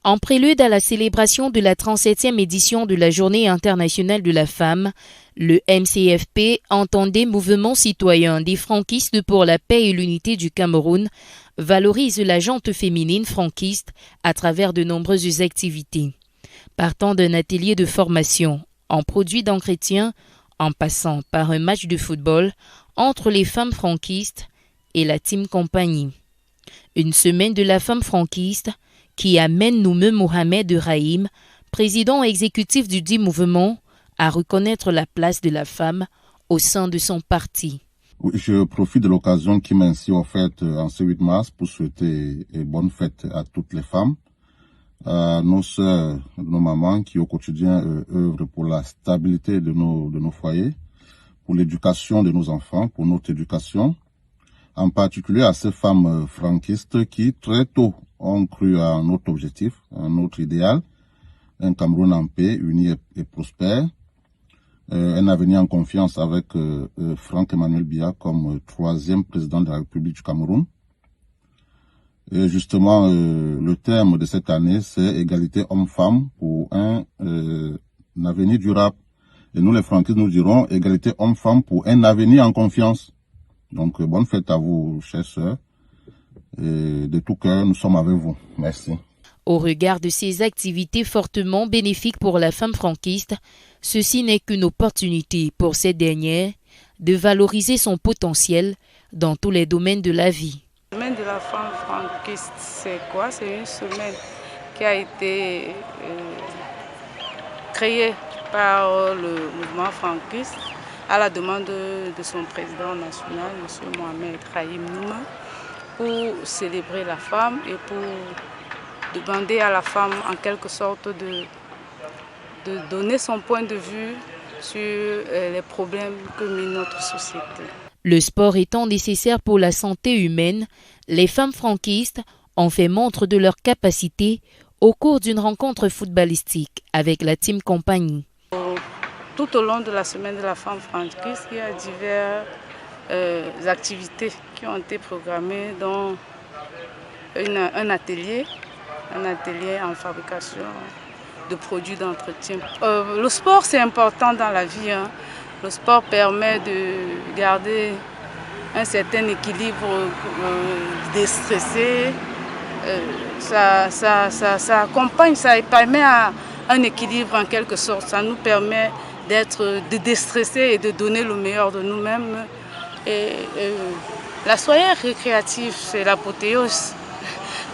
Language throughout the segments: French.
En prélude à la célébration de la 37e édition de la Journée internationale de la femme, le MCFP, entendé Mouvement citoyen des franquistes pour la paix et l'unité du Cameroun, valorise la gente féminine franquiste à travers de nombreuses activités. Partant d'un atelier de formation en produits d'entretien, en passant par un match de football entre les femmes franquistes et la Team Compagnie. Une semaine de la femme franquiste qui amène Noumé Mohamed Rahim, président exécutif du dit mouvement, à reconnaître la place de la femme au sein de son parti. Je profite de l'occasion qui m'est ainsi offerte en ce 8 mars pour souhaiter bonne fête à toutes les femmes, à nos sœurs, nos mamans qui au quotidien œuvrent pour la stabilité de nos foyers, pour l'éducation de nos enfants, pour notre éducation, en particulier à ces femmes franquistes qui très tôt ont cru à notre objectif, à notre idéal, un Cameroun en paix, uni et prospère, un avenir en confiance avec Franck-Emmanuel Biya comme troisième président de la République du Cameroun. Et justement, le terme de cette année, c'est égalité homme-femme pour un avenir durable. Et nous, les franquistes, nous dirons égalité homme-femme pour un avenir en confiance. Donc, bonne fête à vous, chères sœurs. Et de tout cœur, nous sommes avec vous. Merci. Au regard de ces activités fortement bénéfiques pour la femme franquiste, ceci n'est qu'une opportunité pour cette dernière de valoriser son potentiel dans tous les domaines de la vie. La semaine de la femme franquiste, c'est quoi? C'est une semaine qui a été créée par le mouvement franquiste à la demande de son président national, M. Mohamed Rahim Nouma, pour célébrer la femme et pour demander à la femme en quelque sorte de donner son point de vue sur les problèmes que mène notre société. Le sport étant nécessaire pour la santé humaine, les femmes franquistes ont fait montre de leur capacité au cours d'une rencontre footballistique avec la Team Compagnie. Tout au long de la semaine de la femme franquiste, il y a diverses activités qui ont été programmées, dont un atelier en fabrication de produits d'entretien. Le sport, c'est important dans la vie. Le sport permet de garder un certain équilibre déstressé. Ça accompagne, ça permet un équilibre en quelque sorte. Ça nous permet de déstresser et de donner le meilleur de nous-mêmes. La soirée récréative, c'est l'apothéose.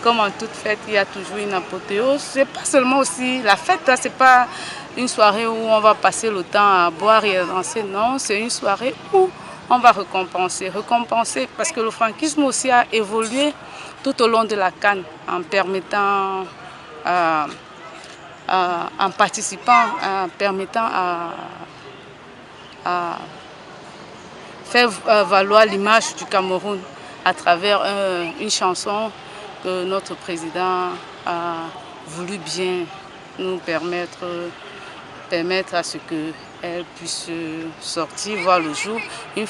Comme en toute fête, il y a toujours une apothéose. C'est pas seulement aussi la fête, c'est pas une soirée où on va passer le temps à boire et à danser. Non, c'est une soirée où on va récompenser parce que le franquisme aussi a évolué tout au long de la CAN en permettant, en participant, en permettant à faire valoir l'image du Cameroun à travers une chanson que notre président a voulu bien nous permettre à ce qu'elle puisse sortir, voir le jour. Une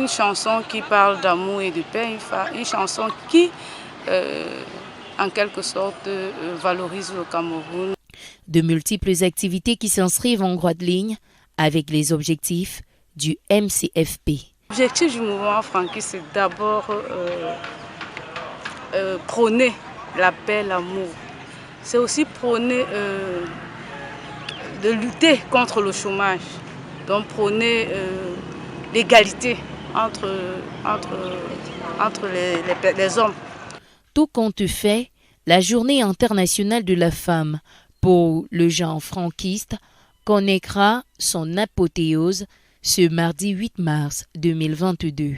chanson qui parle d'amour et de paix, une chanson qui, en quelque sorte, valorise le Cameroun. De multiples activités qui s'inscrivent en droite ligne avec les objectifs du MCFP. L'objectif du mouvement franquiste, c'est d'abord prôner la paix, l'amour. C'est aussi prôner de lutter contre le chômage, donc prôner l'égalité entre les hommes. Tout compte fait, la Journée internationale de la femme pour le genre franquiste connaîtra son apothéose ce mardi 8 mars 2022.